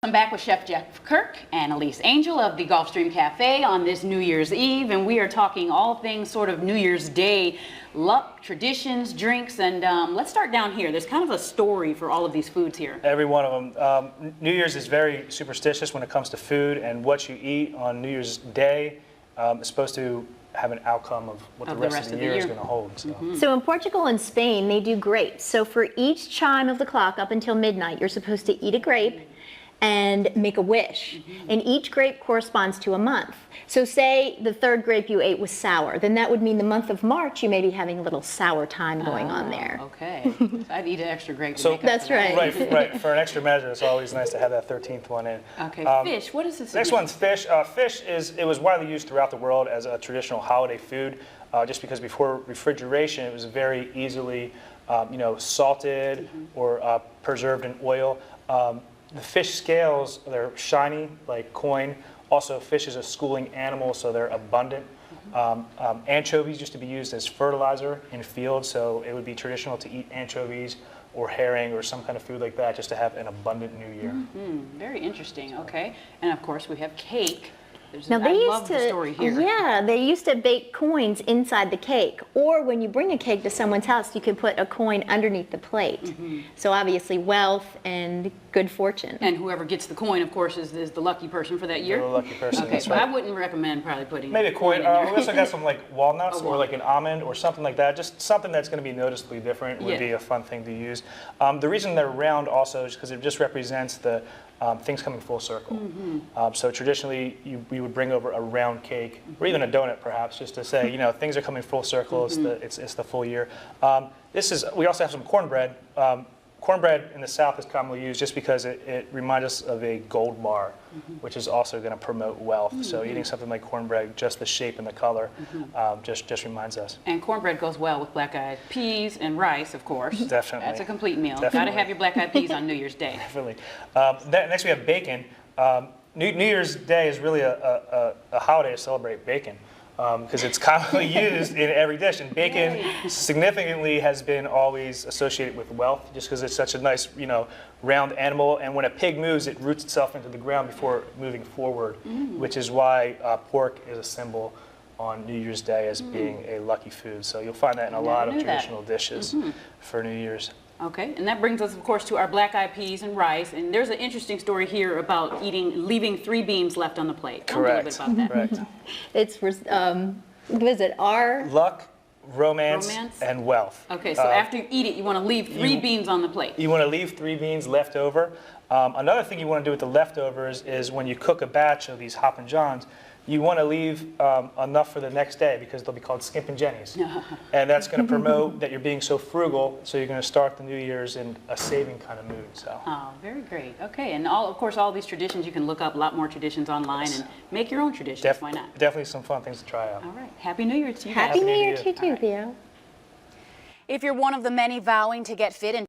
I'm back with Chef Jeff Kirk and Elise Angel of the Gulfstream Cafe on this New Year's Eve, and we are talking all things sort of New Year's Day luck, traditions, drinks, and let's start down here. There's kind of a story for all of these foods here. Every one of them. New Year's is very superstitious when it comes to food, and what you eat on New Year's Day is supposed to have an outcome of what the rest of the year is going to hold. So in Portugal and Spain, they do grapes. So for each chime of the clock up until midnight, you're supposed to eat a grape and make a wish. And each grape corresponds to a month. So say the third grape you ate was sour, then that would mean the month of March you may be having a little sour time going on there. Okay. I'd eat an extra grape to So make up that's for that. right. Right. For an extra measure, it's always nice to have that 13th one in. Okay, fish. What is this? Next one's fish. Fish it was widely used throughout the world as a traditional holiday food, just because before refrigeration, it was very easily, salted or preserved in oil. The fish scales, they're shiny like coin. Also, fish is a schooling animal, so they're abundant. Anchovies used to be used as fertilizer in fields, so it would be traditional to eat anchovies or herring or some kind of food like that just to have an abundant new year. Very interesting. Okay. And of course, we have cake. Now I they love used the to, story here. yeah, they used to bake coins inside the cake. Or when you bring a cake to someone's house, you could put a coin underneath the plate. So obviously wealth and good fortune. And whoever gets the coin, of course, is the lucky person for that year. You're the lucky person. Okay, That's but right. I wouldn't recommend probably putting Maybe a coin. in We there. also got some like walnuts A or like an almond or something like that. Just something that's going to be noticeably different would be a fun thing to use. The reason they're round also is because it just represents the things coming full circle. So traditionally, we would bring over a round cake or even a donut, perhaps, just to say, things are coming full circle. It's the full year. We also have some cornbread. Cornbread in the South is commonly used just because it reminds us of a gold bar, which is also going to promote wealth. So eating something like cornbread, just the shape and the color, just reminds us. And cornbread goes well with black-eyed peas and rice, of course. Definitely. That's a complete meal. Definitely. Got to have your black-eyed peas on New Year's Day. Definitely. Next we have bacon. New Year's Day is really a holiday to celebrate bacon because it's commonly used in every dish. And bacon significantly has been always associated with wealth just because it's such a nice, round animal. And when a pig moves, it roots itself into the ground before moving forward, which is why pork is a symbol on New Year's Day as being a lucky food. So you'll find that in a lot of traditional dishes for New Year's. Okay, and that brings us, of course, to our black-eyed peas and rice. And there's an interesting story here about leaving 3 beans left on the plate. Tell me a little bit about that. Correct. It's, what is it, our? Luck, romance, and wealth. Okay, so after you eat it, you want to leave 3 beans on the plate. You want to leave 3 beans left over. Another thing you want to do with the leftovers is when you cook a batch of these Hoppin' Johns, you want to leave enough for the next day because they'll be called Skimpin' Jennies. And that's going to promote that you're being so frugal, so you're going to start the New Year's in a saving kind of mood. So. Oh, very great. Okay, and of course, all these traditions, you can look up a lot more traditions online and make your own traditions. Why not? Definitely some fun things to try out. All right. Happy New Year to you. Happy New Year to you too, Theo. If you're one of the many vowing to get fit and